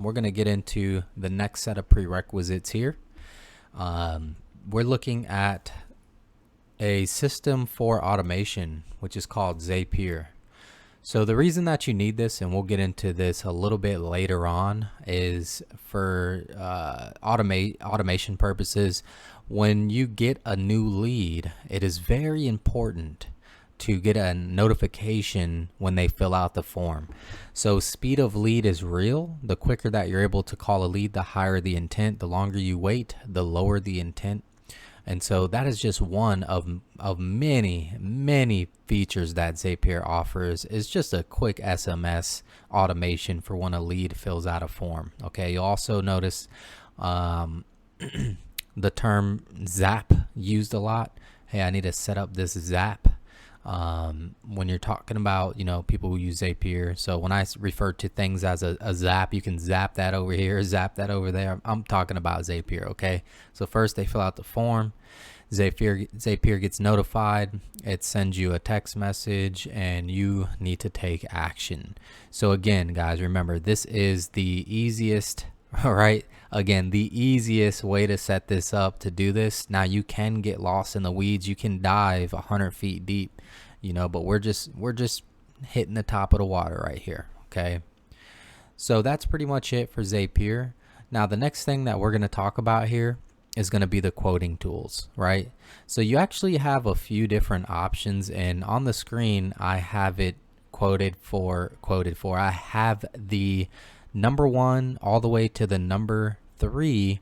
We're going to get into the next set of prerequisites here. We're looking at a system for automation, which is called Zapier. So the reason that you need this, and we'll get into this a little bit later on, is for automation purposes. When you get a new lead, it is very important to get a notification when they fill out the form. So speed of lead is real. The quicker that you're able to call a lead, the higher the intent. The longer you wait, the lower the intent. And so that is just one of many features that Zapier offers. Is just a quick SMS automation for when a lead fills out a form. Okay, you'll also notice the term zap used a lot. Hey, I need to set up this zap. When you're talking about, people who use Zapier. So when I refer to things as a zap, you can zap that over here, zap that over there. I'm talking about Zapier. Okay. So first they fill out the form. Zapier gets notified. It sends you a text message and you need to take action. So again, guys, remember, this is the easiest, all right? Again, the easiest way to set this up to do this. Now you can get lost in the weeds. You can dive 100 feet deep, but we're just hitting the top of the water right here. Okay. So that's pretty much it for Zapier. Now the next thing that we're going to talk about here is going to be the quoting tools, right? So you actually have a few different options, and on the screen I have it quoted for. I have the number 1 all the way to the number 3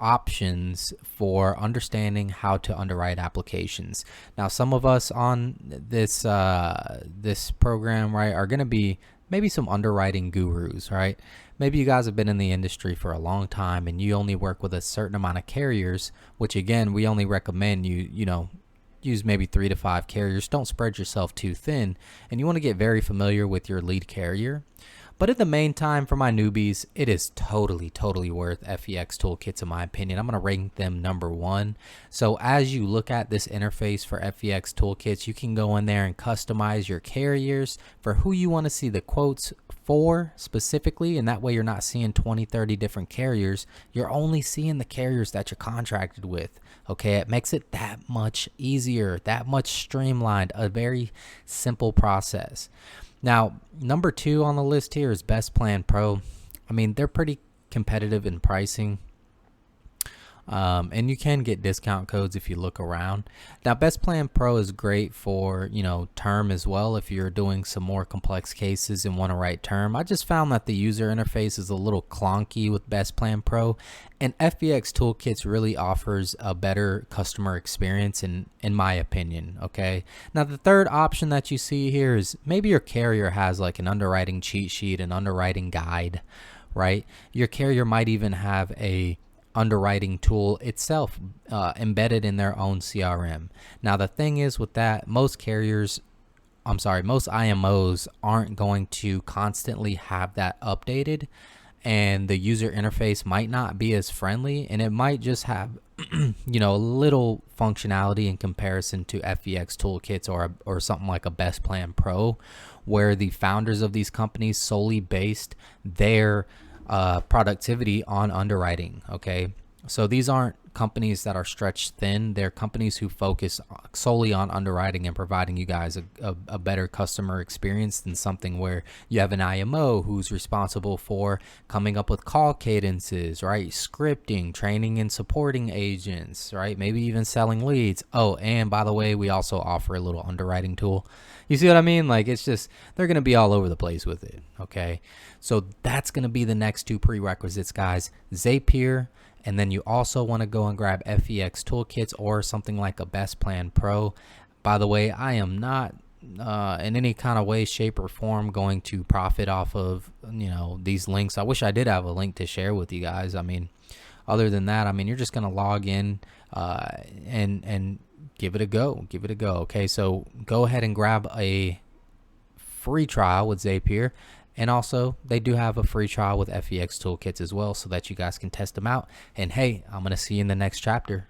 options for understanding how to underwrite applications. Now some of us on this this program, right, are going to be maybe some underwriting gurus, right? Maybe you guys have been in the industry for a long time and you only work with a certain amount of carriers, which again, we only recommend you use maybe 3 to 5 carriers. Don't spread yourself too thin, and you want to get very familiar with your lead carrier. But in the meantime, for my newbies, it is totally worth FEX toolkits in my opinion. I'm going to rank them number 1. So as you look at this interface for FEX toolkits, you can go in there and customize your carriers for who you want to see the quotes for specifically, and that way you're not seeing 20-30 different carriers. You're only seeing the carriers that you're contracted with. Okay, it makes it that much easier, that much streamlined, a very simple process. Now, number 2 on the list here is Best Plan Pro. I mean, they're pretty competitive in pricing. And you can get discount codes if you look around. Now, Best Plan Pro is great for, term as well if you're doing some more complex cases and want to write term. I just found that the user interface is a little clunky with Best Plan Pro, and FEX Toolkits really offers a better customer experience in my opinion. Okay. Now, the third option that you see here is maybe your carrier has like an underwriting cheat sheet, an underwriting guide, right? Your carrier might even have a underwriting tool itself embedded in their own CRM. Now the thing is with that, most IMOs aren't going to constantly have that updated, and the user interface might not be as friendly, and it might just have a little functionality in comparison to FEX toolkits or something like a Best Plan Pro, where the founders of these companies solely based their productivity on underwriting. Okay, so these aren't companies that are stretched thin. They're companies who focus solely on underwriting and providing you guys a better customer experience than something where you have an IMO who's responsible for coming up with call cadences, right? Scripting, training and supporting agents, right? Maybe even selling leads. Oh, and by the way, we also offer a little underwriting tool. You see what I mean? Like, it's just, they're going to be all over the place with it. Okay. So that's going to be the next 2 prerequisites, guys. Zapier. And then you also want to go and grab FEX toolkits or something like a Best Plan Pro. By the way, I am not in any kind of way, shape, or form going to profit off of these links. I wish I did have a link to share with you guys. I mean, other than that, I mean, you're just going to log in and give it a go. Okay, so go ahead and grab a free trial with Zapier. And also, they do have a free trial with FEX toolkits as well, so that you guys can test them out. And hey, I'm going to see you in the next chapter.